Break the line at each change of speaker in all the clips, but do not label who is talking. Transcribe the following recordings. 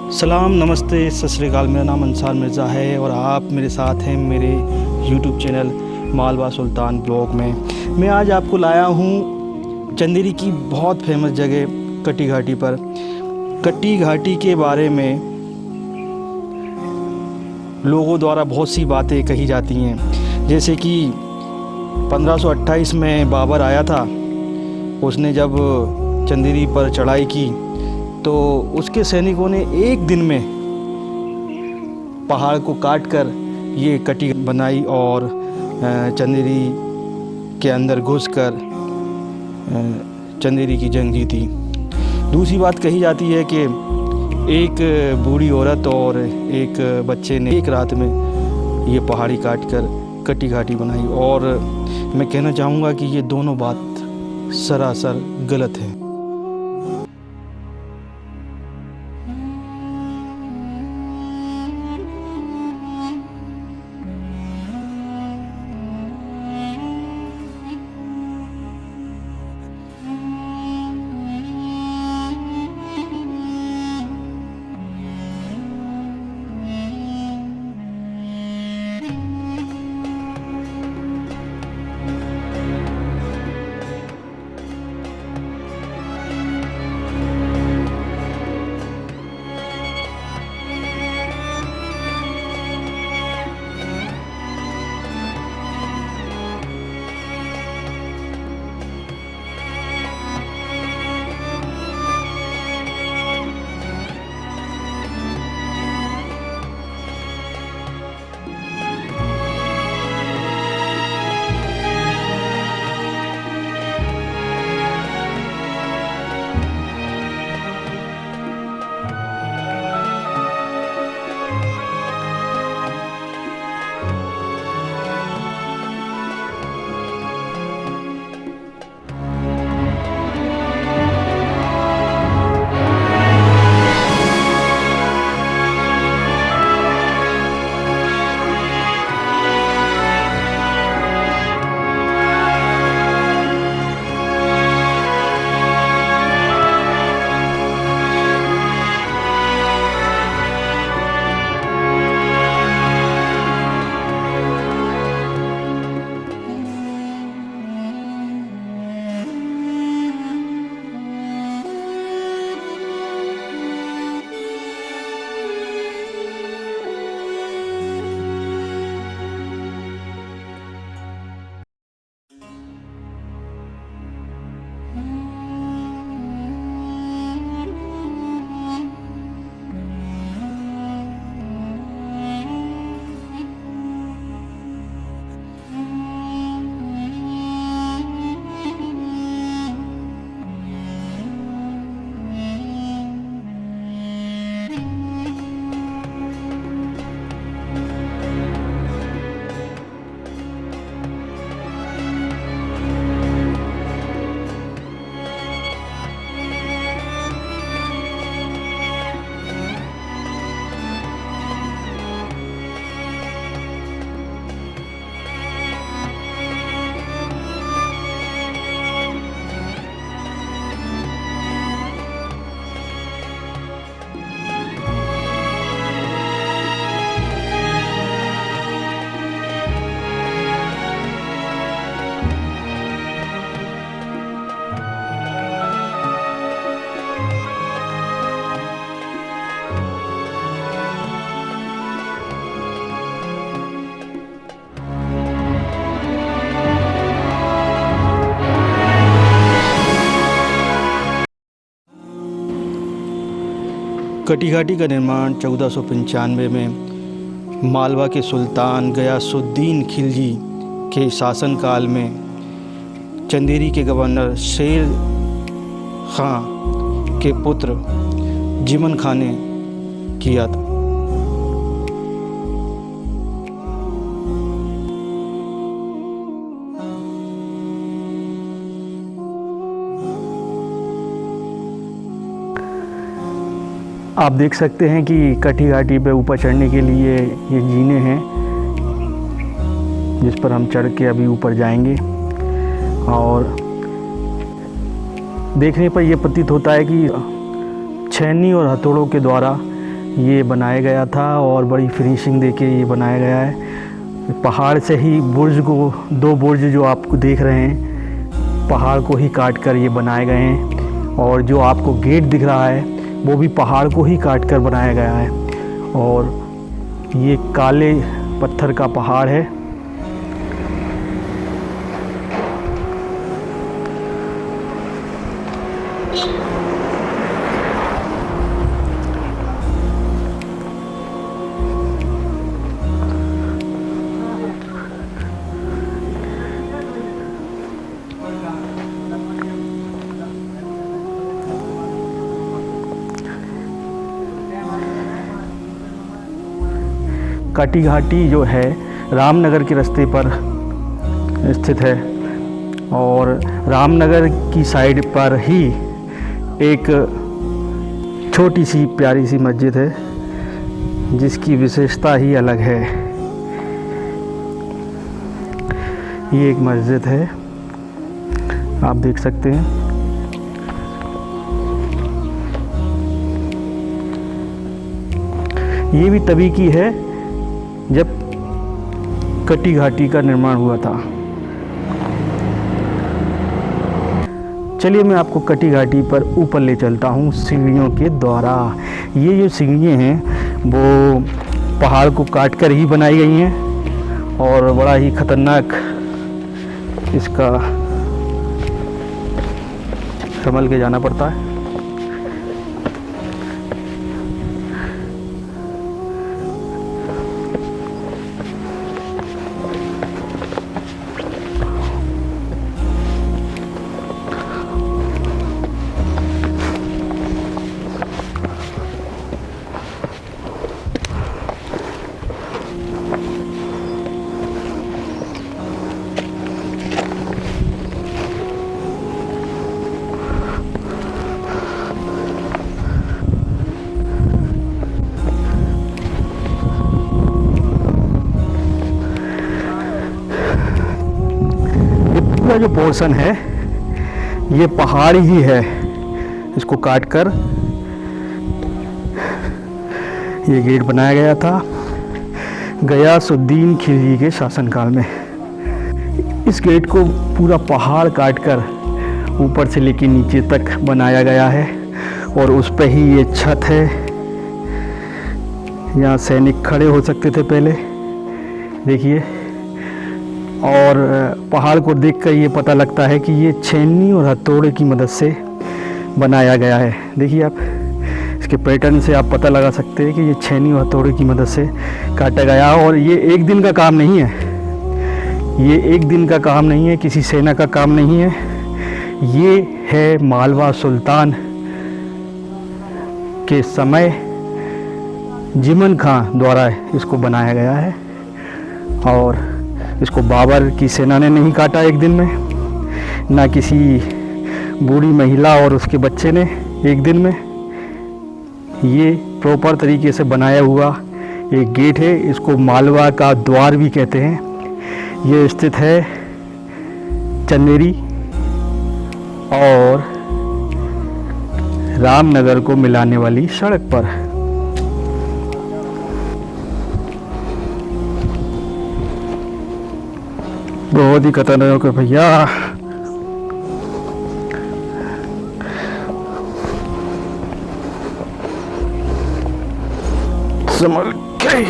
सलाम, नमस्ते, सत श्री अकाल। मेरा नाम अंसार मिर्ज़ा है और आप मेरे साथ हैं मेरे यूट्यूब चैनल मालवा सुल्तान ब्लॉग में। मैं आज आपको लाया हूँ चंदेरी की बहुत फेमस जगह कटी घाटी पर। कटी घाटी के बारे में लोगों द्वारा बहुत सी बातें कही जाती हैं, जैसे कि 1528 में बाबर आया था। उसने जब चंदेरी पर चढ़ाई की तो उसके सैनिकों ने एक दिन में पहाड़ को काटकर ये कटी बनाई और चंदेरी के अंदर घुसकर चंदेरी की जंग जीती। दूसरी बात कही जाती है कि एक बूढ़ी औरत और एक बच्चे ने एक रात में ये पहाड़ी काटकर कटी घाटी बनाई, और मैं कहना चाहूँगा कि ये दोनों बात सरासर गलत है। कटी घाटी का निर्माण 1495 में मालवा के सुल्तान गयासुद्दीन खिलजी के शासनकाल में चंदेरी के गवर्नर शेर खां के पुत्र जिमन खां ने किया था। आप देख सकते हैं कि कटी घाटी पे ऊपर चढ़ने के लिए ये जीने हैं, जिस पर हम चढ़ के अभी ऊपर जाएंगे। और देखने पर यह प्रतीत होता है कि छेनी और हथौड़ों के द्वारा ये बनाया गया था और बड़ी फिनिशिंग देके ये बनाया गया है। पहाड़ से ही बुर्ज को, 2 बुर्ज जो आपको देख रहे हैं, पहाड़ को ही काट कर ये बनाए गए हैं। और जो आपको गेट दिख रहा है वो भी पहाड़ को ही काट कर बनाया गया है। और ये काले पत्थर का पहाड़ है। कटी घाटी जो है रामनगर के रास्ते पर स्थित है और रामनगर की साइड पर ही एक छोटी सी प्यारी सी मस्जिद है जिसकी विशेषता ही अलग है। ये एक मस्जिद है, आप देख सकते हैं। ये भी तभी की है जब कटी घाटी का निर्माण हुआ था। चलिए मैं आपको कटी घाटी पर ऊपर ले चलता हूँ सीढ़ियों के द्वारा। ये जो सीढ़ियाँ हैं वो पहाड़ को काट कर ही बनाई गई हैं और बड़ा ही खतरनाक इसका संभल के जाना पड़ता है। पूरा जो पोर्शन है ये पहाड़ ही है, इसको काट कर ये गेट बनाया गया था गयासुद्दीन खिलजी के शासनकाल में। इस गेट को पूरा पहाड़ काट कर ऊपर से लेकर नीचे तक बनाया गया है और उस पर ही ये छत है। यहाँ सैनिक खड़े हो सकते थे पहले, देखिए। और पहाड़ को देखकर ये पता लगता है कि ये छेनी और हथौड़े की मदद से बनाया गया है। देखिए आप इसके पैटर्न से आप पता लगा सकते हैं कि ये छेनी और हथौड़े की मदद से काटा गया। और ये एक दिन का काम नहीं है, ये एक दिन का काम नहीं है, किसी सेना का काम नहीं है। ये है मालवा सुल्तान के समय जिमन खां द्वारा इसको बनाया गया है। और इसको बाबर की सेना ने नहीं काटा एक दिन में, ना किसी बूढ़ी महिला और उसके बच्चे ने एक दिन में। ये प्रॉपर तरीके से बनाया हुआ एक गेट है, इसको मालवा का द्वार भी कहते हैं। ये स्थित है चंदेरी और रामनगर को मिलाने वाली सड़क पर। बहुत ही खतरनाक है भैया। संभल के।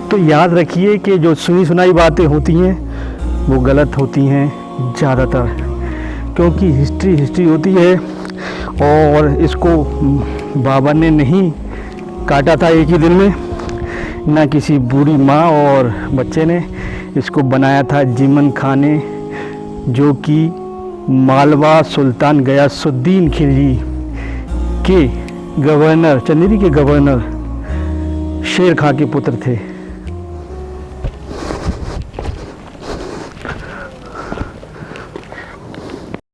तो याद रखिए कि जो सुनी सुनाई बातें होती हैं वो गलत होती हैं ज़्यादातर, क्योंकि हिस्ट्री होती है। और इसको बाबर ने नहीं काटा था एक ही दिन में, ना किसी बूढ़ी माँ और बच्चे ने। इसको बनाया था जिमन खां ने, जो कि मालवा सुल्तान गयासुद्दीन खिलजी के गवर्नर, चंदेरी के गवर्नर शेर खां के पुत्र थे।